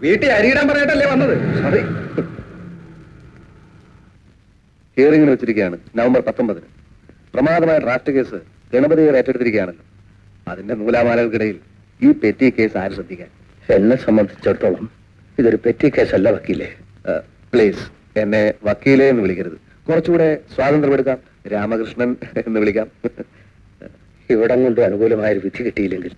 വീട്ടിൽ അരിയിടാൻ പറഞ്ഞിട്ടല്ലേ വന്നത്? സോറി. ഹിയറിംഗിന് വെച്ചിരിക്കുകയാണ് നവംബർ 19. പ്രമാദമായ ഡ്രാഫ്റ്റ് കേസ് ഗണപതിയെ ഏറ്റെടുത്തിരിക്കുകയാണല്ലോ. അതിന്റെ നൂലാമാലകൾക്കിടയിൽ ഈ പെറ്റി കേസ് ആര് ശ്രദ്ധിക്കാൻ? എന്നെ സംബന്ധിച്ചിടത്തോളം ഇതൊരു പെറ്റി കേസല്ല വക്കീലെ. പ്ലീസ് എന്നെ വക്കീലെ എന്ന് വിളിക്കരുത്. കുറച്ചുകൂടെ സ്വാതന്ത്ര്യമെടുക്കാം. രാമകൃഷ്ണൻ എന്ന് വിളിക്കാം. ഇവിടം കൊണ്ട് അനുകൂലമായൊരു വിധി കിട്ടിയില്ലെങ്കിൽ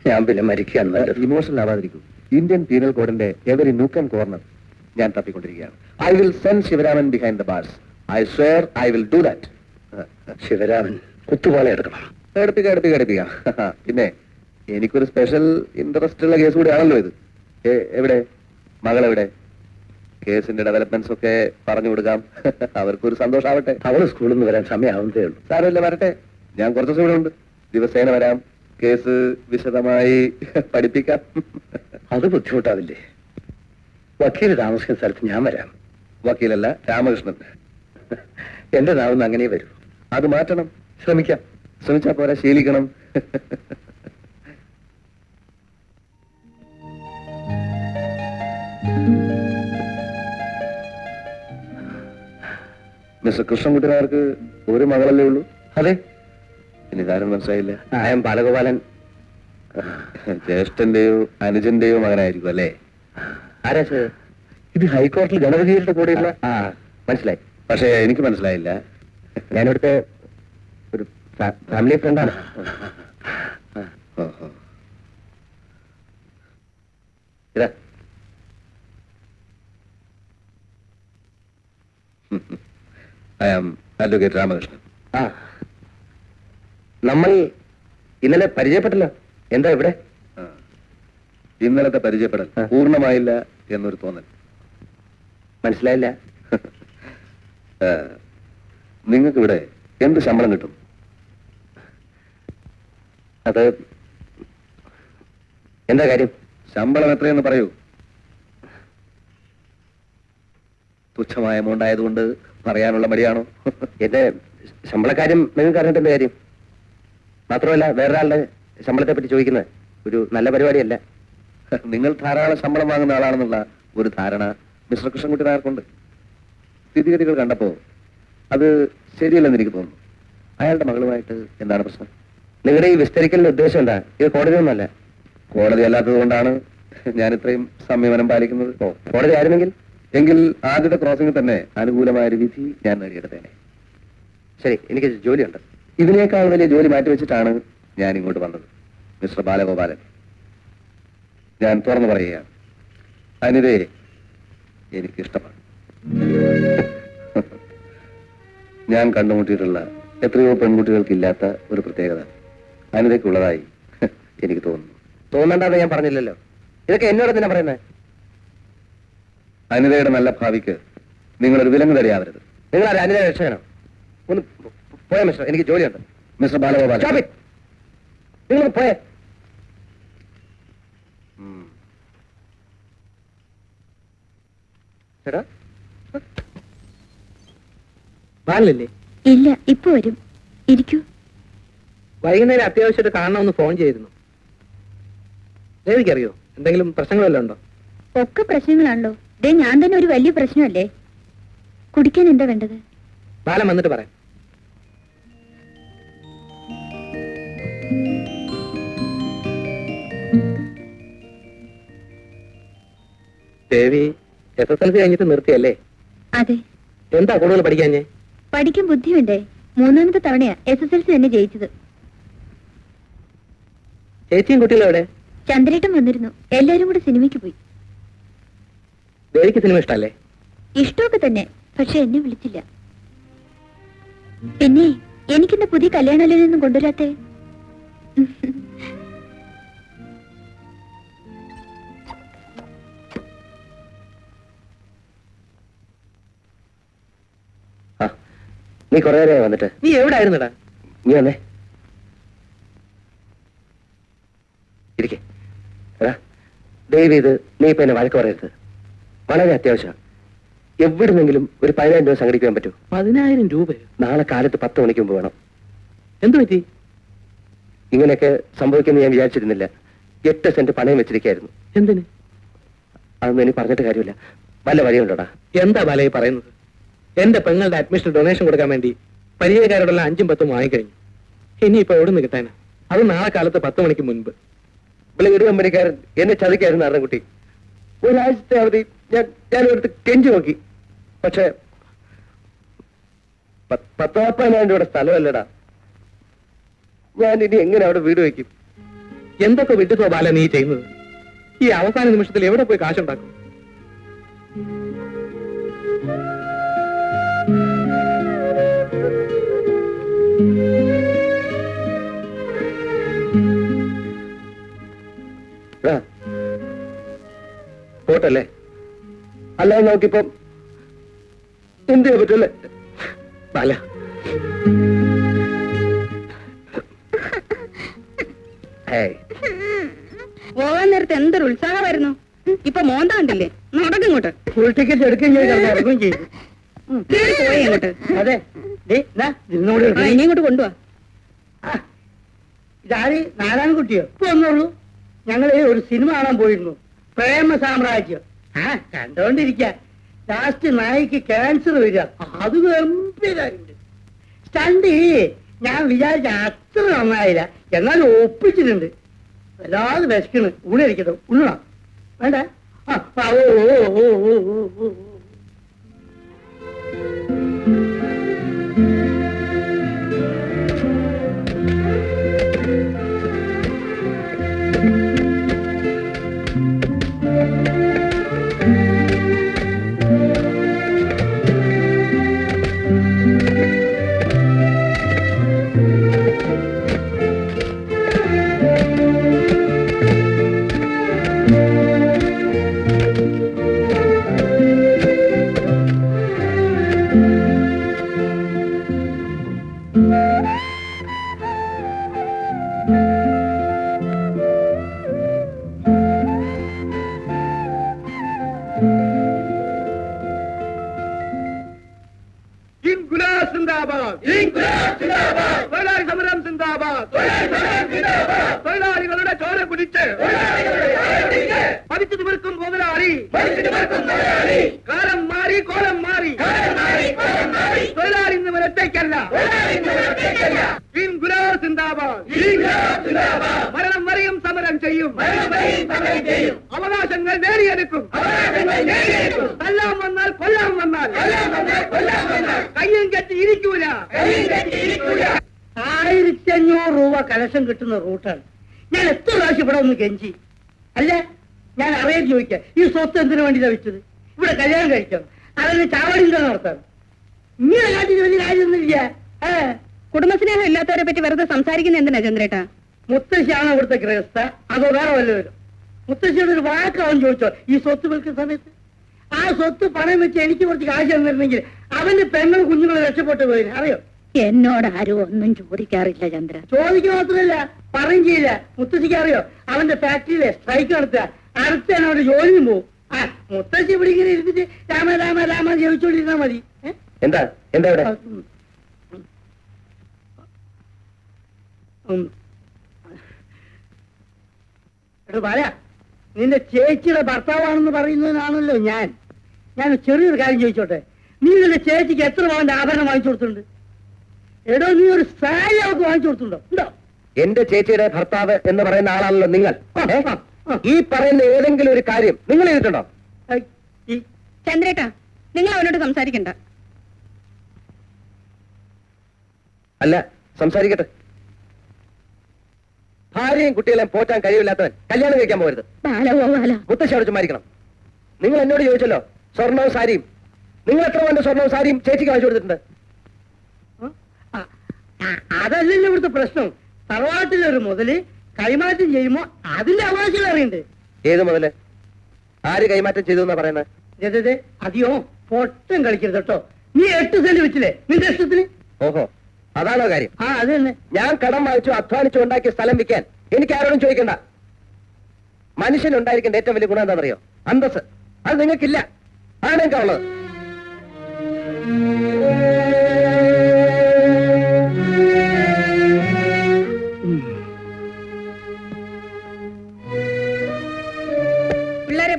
ഞാൻ പിന്നെ മരിക്കാൻ നല്ലത്. ഇമോഷണൽ ആവാതിരിക്കും. ഇന്ത്യൻ പീനൽ കോഡിന്റെ എവരി നൂക്ക് ആൻഡ് കോർണർ ഞാൻ തപ്പിക്കൊണ്ടിരിക്കുകയാണ്. I will send Sivaraman behind the bars. I swear I will do that. Sivaraman കുത്തുപാള എടുക്കണം. എടുപ്പിക്കാം. പിന്നെ എനിക്കൊരു സ്പെഷ്യൽ ഇൻട്രസ്റ്റ് ഉള്ള കേസ് കൂടിയാണല്ലോ ഇത്. എവിടെ മകളെവിടെ? കേസിന്റെ ഡെവലപ്മെന്റ്സ് ഒക്കെ പറഞ്ഞു കൊടുക്കാം. അവർക്കൊരു സന്തോഷാവട്ടെ. അവള് സ്കൂളിൽ നിന്ന് വരാൻ സമയമാവുന്നതേ ഉള്ളൂ. സാരമില്ല, വരട്ടെ. ഞാൻ കുറച്ച് ദിവസം ഇവിടെ ഉണ്ട്. ദിവസേന വരാം. കേസ് വിശദമായി പഠിപ്പിക്കാം. അത് ബുദ്ധിമുട്ടാവില്ലേ? വക്കീൽ താമസിക്കുന്ന സ്ഥലത്ത് ഞാൻ വരാം. വക്കീലല്ല, രാമകൃഷ്ണൻ. എന്റെ നാവിന്ന് അങ്ങനെ വരൂ. അത് മാറ്റണം. ശ്രമിക്കാം. ശ്രമിച്ചാ പോരാ, ശീലിക്കണം. മിസ്റ്റർ കൃഷ്ണൻകുട്ടിനാർക്ക് ഒരു മകളല്ലേ ഉള്ളൂ? അതെ. ഇനി ഇതാരും മനസ്സിലായില്ല. ആയം ബാലഗോപാലൻ. ജ്യേഷ്ഠന്റെയോ അനുജന്റെയോ മകനായിരിക്കും അല്ലേ? ആരാ സാർ? ഇത് ഹൈക്കോടതിയിൽ ഗണപതിയുടെ കൂടെയുള്ള. മനസ്സിലായി. പക്ഷേ എനിക്ക് മനസ്സിലായില്ല. ഞാനിവിടുത്തെ ഒരു ഫാമിലി ഫ്രണ്ടാണ്. ഇതാ ഐ ആം അഡ്വക്കേറ്റ് രാമകൃഷ്ണൻ. നമ്മൾ ഇന്നലെ പരിചയപ്പെട്ടല്ലോ. എന്താ ഇവിടെ? ഇന്നലത്തെ പരിചയപ്പെടൽ പൂർണ്ണമായില്ല എന്നൊരു തോന്നൽ. മനസ്സിലായില്ല. നിങ്ങൾക്ക് ഇവിടെ എന്ത് ശമ്പളം കിട്ടും? അത് എന്താ കാര്യം? ശമ്പളം എത്രയെന്ന് പറയൂ. തുച്ഛമായ എമൗണ്ട് ആയതുകൊണ്ട് പറയാനുള്ള മടിയാണോ? എന്റെ ശമ്പളക്കാര്യം നിങ്ങൾക്ക് അറിഞ്ഞിട്ട് എന്താ കാര്യം? മാത്രമല്ല വേറൊരാളുടെ ശമ്പളത്തെ പറ്റി ചോദിക്കുന്നത് ഒരു നല്ല പരിപാടിയല്ല. നിങ്ങൾ ധാരാളം ശമ്പളം വാങ്ങുന്ന ആളാണെന്നുള്ള ഒരു ധാരണ മിസ്റ്റർ കൃഷ്ണൻകുട്ടി നായർക്കുണ്ട്. സ്ഥിതിഗതികൾ കണ്ടപ്പോ അത് ശരിയല്ലെന്ന് എനിക്ക് തോന്നുന്നു. അയാളുടെ മകളുമായിട്ട് എന്താണ് പ്രശ്നം? നിങ്ങളുടെ ഈ വിസ്തരിക്കലിന്റെ ഉദ്ദേശം എന്താ? ഇത് കോടതിയൊന്നുമല്ല. കോടതി അല്ലാത്തത് കൊണ്ടാണ് ഞാൻ ഇത്രയും സംയമനം പാലിക്കുന്നത്. കോടതി ആയിരുന്നെങ്കിൽ എങ്കിൽ ആദ്യത്തെ ക്രോസിംഗിൽ തന്നെ അനുകൂലമായ ഒരു വിധി ഞാൻ നേടിയെടുത്തേനെ. ശരി, എനിക്ക് ജോലിയുണ്ട്. ഇതിനേക്കാൾ വലിയ ജോലി മാറ്റിവെച്ചിട്ടാണ് ഞാൻ ഇങ്ങോട്ട് വന്നത്. മിസ്റ്റർ ബാലഗോപാലൻ, ഞാൻ തുറന്നു പറയുകയാണ്, അനിതയെ എനിക്കിഷ്ടമാണ്. ഞാൻ കണ്ടുമുട്ടിയിട്ടുള്ള എത്രയോ പെൺകുട്ടികൾക്കില്ലാത്ത ഒരു പ്രത്യേകത അനിതയ്ക്കുള്ളതായി എനിക്ക് തോന്നുന്നു. തോന്നണ്ടെന്ന് ഞാൻ പറഞ്ഞില്ലല്ലോ. ഇതൊക്കെ എന്നോട് തന്നെ പറയുന്നത്. അനിതയുടെ നല്ല ഭാവിക്ക് നിങ്ങളൊരു വിലങ്ങ് തടിയാവരുത്. നിങ്ങൾ ആരും അനിത രക്ഷകനോ? ഒന്ന് പോയ മിസ്റ്റർ, എനിക്ക് ജോലിയുണ്ട്. മിസ്റ്റർ ബാലഗോപാലൻ, നിങ്ങൾ പോയേ. ചേട്ടാ ബാലല്ലേ? ഇല്ല, ഇപ്പൊ വരും. ഇരിക്കൂ. വൈകുന്നേരം അത്യാവശ്യമായിട്ട് കാണണമെന്ന് ഫോൺ ചെയ്തിരുന്നു. ദേവിക്കറിയോ എന്തെങ്കിലും പ്രശ്നങ്ങളെല്ലാം ഉണ്ടോ? ഒക്കെ പ്രശ്നങ്ങളാണല്ലോ. ദേ ഞാൻ തന്നെ ഒരു വലിയ പ്രശ്നമല്ലേ. കുടിക്കാൻ എന്താ വേണ്ടത്? ബാലൻ വന്നിട്ട് പറയാം. ദേവി SSLC കഴിഞ്ഞിട്ട് നിർത്തിയല്ലേ? അതെ. എന്താ കൂടുതൽ പഠിക്കാഞ്ഞേ? പഠിക്കാൻ ബുദ്ധി വേണ്ടേ? 3ാമത്തെ തവണയാ SSLC തന്നെ ജയിച്ചത്. ചേച്ചിയും കുട്ടികളും എവിടെ? ചന്ദ്രേട്ടൻ വന്നിരുന്നു. എല്ലാരും കൂടെ സിനിമയ്ക്ക് പോയി. ദേവിക്ക് സിനിമ ഇഷ്ടല്ലേ? ഇഷ്ടമൊക്കെ തന്നെ, പക്ഷെ എന്നെ വിളിച്ചില്ല. പിന്നെ എനിക്കിന്ന് പുതിയ കല്യാണാലോചനയൊന്നും കൊണ്ടുവരാത്തേ? നീ കുറെ നേരം വന്നിട്ട്. നീ എവിടെ ആയിരുന്നടാ? നീ വന്നേ, ഇരിക്കേ. എടാ ദയവ് ഇത് നീ ഇപ്പൊ എന്നെ വഴക്ക് പറയരുത്. വളരെ അത്യാവശ്യമാണ്. എവിടുന്നെങ്കിലും ഒരു 10,000 രൂപ സംഘടിക്കാൻ പറ്റൂ? 10,000 രൂപയോ? നാളെ കാലത്ത് 10 മണിക്ക് മുമ്പ് വേണം. എന്തു പറ്റി? ഇങ്ങനെയൊക്കെ സംഭവിക്കുമെന്ന് ഞാൻ വിചാരിച്ചിരുന്നില്ല. 8 സെന്റ് പണയം വെച്ചിരിക്കായിരുന്നു. എന്തിന്? അതൊന്നും എനിക്ക് പറഞ്ഞിട്ട് കാര്യമില്ല. വല്ല വഴിയുണ്ടോടാ? എന്താ ബാലയെ പറയുന്നത്? എന്റെ പെങ്ങളുടെ അഡ്മിഷൻ ഡൊണേഷൻ കൊടുക്കാൻ വേണ്ടി പരിചയക്കാരോടെല്ലാം 5ഉം 10ഉം വാങ്ങിക്കഴിഞ്ഞു. ഇനിയിപ്പോ എവിടെ നിന്ന് കിട്ടാനാ? അത് നാളെ കാലത്ത് 10 മണിക്ക് മുൻപ്. ഒരു കമ്പനിക്കാരൻ എന്നെ ചതിക്കായിരുന്നു അരുൺകുട്ടി. ഒരാഴ്ചത്തെ അവധി ഞാൻ എടുത്ത് കെഞ്ചി നോക്കി. പക്ഷെ 10,40,000 രൂപയുടെ സ്ഥലമല്ലടാ. ഞാൻ ഇനി എങ്ങനെ അവിടെ വീട് വയ്ക്കും? എന്തൊക്കെ വിട്ടിട്ടോ ബാല നീ ചെയ്യുന്നത്? ഈ അവസാന നിമിഷത്തിൽ എവിടെ പോയി കാശുണ്ടാക്കും? പോട്ടല്ലേ? അല്ലാതെ നോക്കിപ്പം എന്ത് ചെയ്യാൻ പറ്റല്ലേ? ബാല, പോകാൻ നേരത്തെ എന്തൊരു ഉത്സാഹമായിരുന്നു. ഇപ്പൊ മോന്ത കണ്ടില്ലേ? നടക്കിങ്ങോട്ട് ഫുൾ ടിക്കറ്റ് എടുക്കുകയും ചെയ്ത് ഇറങ്ങുകയും ചെയ്തു. പോയി അങ്ങോട്ട്. അതെ, ഇനി ഇങ്ങോട്ട് കൊണ്ടുപോവാ. ഇതാര്? നാരായണൻകുട്ടിയോ? ഇപ്പൊ ഒന്നുള്ളൂ. ഞങ്ങള് ഒരു സിനിമ കാണാൻ പോയിരുന്നു, പ്രേമ സാമ്രാജ്യം. കണ്ടോണ്ടിരിക്ക. ലാസ്റ്റ് നായിക്ക് ക്യാൻസർ വരിക. അത് ഗംഭീരമുണ്ട്. സ്റ്റണ്ട് ഞാൻ വിചാരിച്ച അത്ര നന്നായില്ല, എന്നാലും ഒപ്പിച്ചിട്ടുണ്ട്. വല്ലാതെ വിശക്കണ്. ഊണിരിക്കട്ടോ? ഉണ്ണണം വേണ്ട? ഓ ഓ ഓ ഓ ഓ ഓ. തൊഴിലാളി സമരം സിന്ദാബാദ്. തൊഴിലാളികളുടെ ചോര കുടിച്ച് പതിച്ചു നിവർക്കും മുതലാളി. കാലം മാറി, കോലം മാറി. തൊഴിലാളി ഇന്ന് ഒറ്റയ്ക്കല്ല. സിന്ദാബാദ്. മരണം വരെയും സമരം ചെയ്യും. അവകാശങ്ങൾ നേടിയെടുക്കും. കൊല്ലാൻ വന്നാൽ കൊല്ലാൻ വന്നാൽ കയ്യും കെട്ടി ഇരിക്കൂല. 1500 രൂപ കലക്ഷൻ കിട്ടുന്ന റൂട്ടാണ്. ഞാൻ എത്ര പ്രാവശ്യം ഇവിടെ ഒന്ന് കെഞ്ചി. അല്ലേ, ഞാൻ അറിയാൻ ചോദിക്കാം, ഈ സ്വത്ത് എന്തിനു വേണ്ടിയിട്ടാ വെച്ചത്? ഇവിടെ കല്യാണം കഴിക്കണം, അതിന് ചാവടിന്തം നടത്താം. ഇങ്ങനെ കാട്ടിന് വലിയ കാര്യമൊന്നുമില്ല. കുടുംബസ്നേഹം ഇല്ലാത്തവരെ പറ്റി വെറുതെ സംസാരിക്കുന്ന എന്തിനാ ചന്ദ്രേട്ടാ? മുത്തശ്ശിയാണോ ഇവിടുത്തെ ഗൃഹസ്ഥ, അതോ വേറെ വല്ലവരും? മുത്തശ്ശിയുടെ ഒരു വാക്കാവൻ ചോദിച്ചോ ഈ സ്വത്ത് വിൽക്കുന്ന സമയത്ത്? ആ സ്വത്ത് പണം വെച്ച് എനിക്ക് കുറച്ച് കാശ് തന്നിരുന്നെങ്കിൽ അവന്റെ പെങ്ങളും കുഞ്ഞുങ്ങളെ രക്ഷപ്പെട്ടു പോയി. അറിയോ? എന്നോട് ആരും ഒന്നും ചോദിക്കാറില്ല ചന്ദ്ര. ചോദിക്കുക മാത്രമല്ല, പറയും ചെയ്യില്ല. മുത്തശ്ശിക്ക് അറിയോ, അവന്റെ ഫാക്ടറിയിലെ സ്ട്രൈക്ക് നടത്തുക, അടുത്ത അവന്റെ ജോലിയും പോവും. മുത്തശ്ശി ഇവിടെ ഇങ്ങനെ ഇരുന്നിട്ട് രാമ രാമ രാമ ജപിച്ചോണ്ടിരുന്നാ മതി. എന്താ എന്താ ഇവിടെ? എടോ ബാല, നിന്റെ ചേച്ചിയുടെ ഭർത്താവാണെന്ന് പറയുന്നതിനാണല്ലോ ഞാൻ ചെറിയൊരു കാര്യം ചോദിച്ചോട്ടെ. നീ നിന്റെ ചേച്ചിക്ക് എത്ര പവന്റെ ആഭരണം വാങ്ങിച്ചു കൊടുത്തിട്ടുണ്ട്? എടോ, നീ ഒരു സാരി അവർക്ക് വാങ്ങിച്ചു കൊടുത്തിട്ടുണ്ടോ? ഉണ്ടോ? എന്റെ ചേച്ചിയുടെ ഭർത്താവ് എന്ന് പറയുന്ന ആളാണല്ലോ നിങ്ങൾ. ഈ പറയുന്ന ഏതെങ്കിലും ഒരു കാര്യം നിങ്ങൾ ചെയ്തിട്ടുണ്ടോ? ചന്ദ്രേട്ടാ, നിങ്ങൾ അവനോട് സംസാരിക്കണ്ട. അല്ല, സംസാരിക്കട്ടെ. ഭാര്യയും കുട്ടികളെയും പോറ്റാൻ കഴിവില്ലാത്തവൻ കല്യാണം കഴിക്കാൻ പോകരുത്. മുത്തശ്ശി അവിടെ ചുമ്മാരിക്കണം. നിങ്ങൾ എന്നോട് ചോദിച്ചല്ലോ സ്വർണവും സാരിയും. നിങ്ങൾ എത്ര വേണ്ട സ്വർണവും സാരിയും ചേച്ചിക്ക് വാങ്ങിച്ചു കൊടുത്തിട്ടുണ്ട്? അതല്ലല്ലോ ഇവിടുത്തെ പ്രശ്നം. തറവാട്ടിലൊരു മുതല് കൈമാറ്റം ചെയ്യുമ്പോ അതിന്റെ അവകാശം അറിയണ്ടേ? ഏത് മുതല്? ആര് കൈമാറ്റം ചെയ്തു എന്നാ പറയുന്നത്? അതെയോ, പൊട്ടം കളിക്കരുത് കേട്ടോ. നീ 8 സെന്റ് വെച്ചില്ലേ നിന്റെ ഇഷ്ടത്തിന്? ഓഹോ, അതാണോ കാര്യം? അത് തന്നെ. ഞാൻ കടം വാങ്ങിച്ചു അധ്വാനിച്ചു ഉണ്ടാക്കിയ സ്ഥലം വിൽക്കാൻ എനിക്ക് ആരോടും ചോദിക്കണ്ട. മനുഷ്യനുണ്ടായിരിക്കേണ്ട ഏറ്റവും വലിയ ഗുണം എന്താണെന്നറിയോ? അന്തസ്. അത് നിങ്ങൾക്കില്ല. ആണ് എനിക്കുള്ളത്.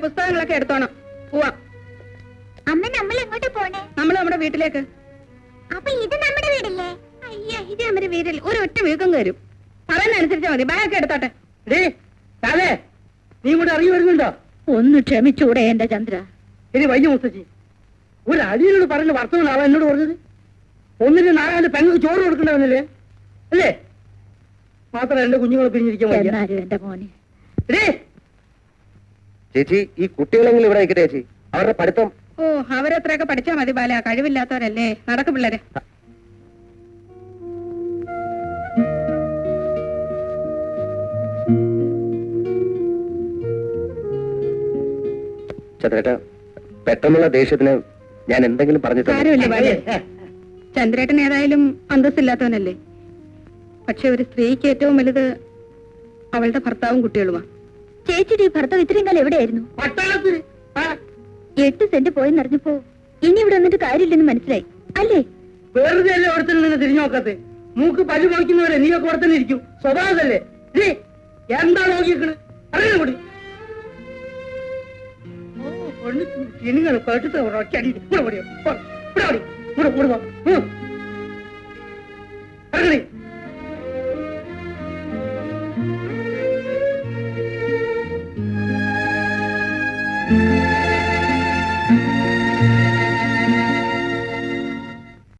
പുസ്തകങ്ങളൊക്കെ എടുത്തോണം. പോവാം. അമ്മ നമ്മൾ എങ്ങോട്ട് പോണേ? നമ്മൾ നമ്മുടെ വീട്ടിലേക്ക്. അപ്പൊ ഇത് നമ്മുടെ വീടല്ലേ? അയ്യ, ഇത് നമ്മുടെ വീട്ടിൽ ഒരു ഒറ്റ വീക്കം കയറും. പറയുന്നതനുസരിച്ചാ മതി. ബാഗൊക്കെ എടുത്തോട്ടെ. അതെ, നീ ഇവിടെ ഇറങ്ങി വരുന്നുണ്ടോ? ഒന്ന് ക്ഷമിച്ചൂടെ എന്റെ ചന്ദ്ര? ഇനി വയ്യ മുത്തച്ഛി, ഒരു അടിയോട് പറഞ്ഞ വർത്തമാനാണ് എന്നോട് പറഞ്ഞത്. ഒന്നിന് നാലാണ്ട് പെങ്ങൾക്ക് ചോറ് കൊടുക്കണ്ടവന്നല്ലേ അല്ലേ? മാത്രം എന്റെ കുഞ്ഞുങ്ങളെ പിരിഞ്ഞിരിക്കാൻ വയ്യ. എന്നാലും എന്റെ മോനെ. ചേച്ചി, ഈ കുട്ടികളെങ്കിലും ഇവിടെ നിൽക്കട്ടെ ചേച്ചി. അവരുടെ പഠിത്തം. ഓ, അവരെത്രയൊക്കെ പഠിച്ചാ മതി ബാല. കഴിവില്ലാത്തവരല്ലേ. നടക്കും പിള്ളേരെ. ചന്ദ്രേട്ട, പെട്ടെന്നുള്ള ദേഷ്യത്തിന് ഞാൻ എന്തെങ്കിലും പറഞ്ഞിട്ടുണ്ട്? കാര്യമില്ല ബാല. ചന്ദ്രേട്ടൻ ഏതായാലും അന്തസ്സില്ലാത്തവനല്ലേ. പക്ഷെ ഒരു സ്ത്രീക്ക് ഏറ്റവും വലുത് അവളുടെ ഭർത്താവും കുട്ടികളുമാ. ചേച്ചിയുടെ ഈ ഭർത്താവ് ഇത്രയും കാലം എവിടെയായിരുന്നു? പട്ടാളത്തിന് 8 സെന്റ് പോയെന്നറിഞ്ഞപ്പോ ഇനി ഇവിടെ വന്നിട്ട് കാര്യമില്ലെന്ന് മനസ്സിലായി അല്ലേ? വെറുതെ അല്ലേ ഓടത്തിൽ നിന്ന് തിരിഞ്ഞു നോക്കത്ത്? മൂക്ക് പല്ലു മുളയ്ക്കുന്നവരെ നീയൊക്കെ ഓടത്തന്നെ ഇരിക്കും. സ്വഭാവതല്ലേ? എന്താ നോക്കിയേക്കണ്? അറിയാൻ കൂടി കിണിങ്ങൾ കേട്ടിട്ട് ഒറ്റ അടി ഇവിടെ